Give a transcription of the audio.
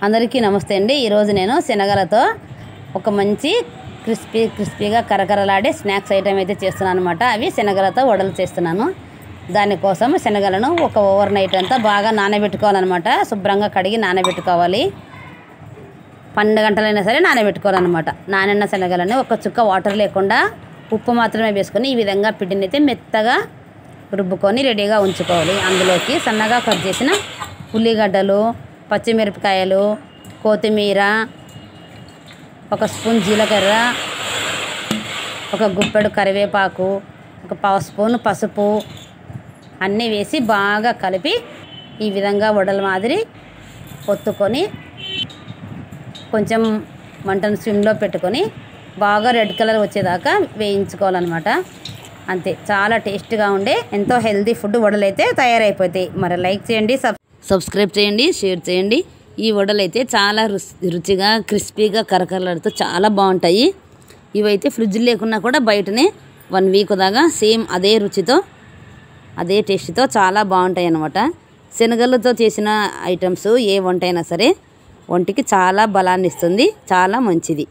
అందరికీ నమస్తే అండి। ఈరోజు నేను శనగలతో ఒక మంచి క్రిస్పీగా కరకరలాడే స్నాక్స్ ఐటమ్ అయితే చేస్తున్నాను అన్నమాట। అవి శనగలతో వడలు చేస్తున్నాను। దానికోసం శనగలను ఒక ఓవర్ నైట్ అంతా బాగా నానబెట్టుకోవాలన్నమాట। శుభ్రంగా కడిగి నానబెట్టుకోవాలి। 12 గంటలైనా సరే నానబెట్టుకోవాలన్నమాట। నానిన శనగలను ఒక చుక్క వాటర్ లేకుండా ఉప్పు మాత్రమే వేసుకొని ఈ విధంగా పిండిని అయితే మెత్తగా రుబ్బుకొని రెడీగా ఉంచుకోవాలి। అందులోకి సన్నగా కట్ చేసిన ఉల్లిగడ్డలు, పచ్చిమిరపకాయలు, కొత్తిమీర, ఒక స్పూన్ జీలకర్ర, ఒక గుప్పెడు కరివేపాకు, ఒక పావు స్పూన్ పసుపు అన్నీ వేసి బాగా కలిపి ఈ విధంగా వడల మాదిరి ఒత్తుకొని కొంచెం మంటను సిమ్లో పెట్టుకొని బాగా రెడ్ కలర్ వచ్చేదాకా వేయించుకోవాలన్నమాట। అంతే, చాలా టేస్ట్గా ఉండే ఎంతో హెల్తీ ఫుడ్ వడలు అయితే తయారైపోతాయి। మరి లైక్ చేయండి, సబ్స్క్రైబ్ చేయండి, షేర్ చేయండి। ఈ వడలు అయితే చాలా రుచిగా క్రిస్పీగా కరకరలాడుతూ చాలా బాగుంటాయి। ఇవైతే ఫ్రిడ్జ్ లేకున్నా కూడా బయటనే 1 వీక్ దాకా సేమ్ అదే రుచితో అదే టేస్ట్తో చాలా బాగుంటాయి అన్నమాట। శనగలతో చేసిన ఐటమ్స్ ఏ వంట అయినా సరే ఒంటికి చాలా బలాన్ని ఇస్తుంది, చాలా మంచిది।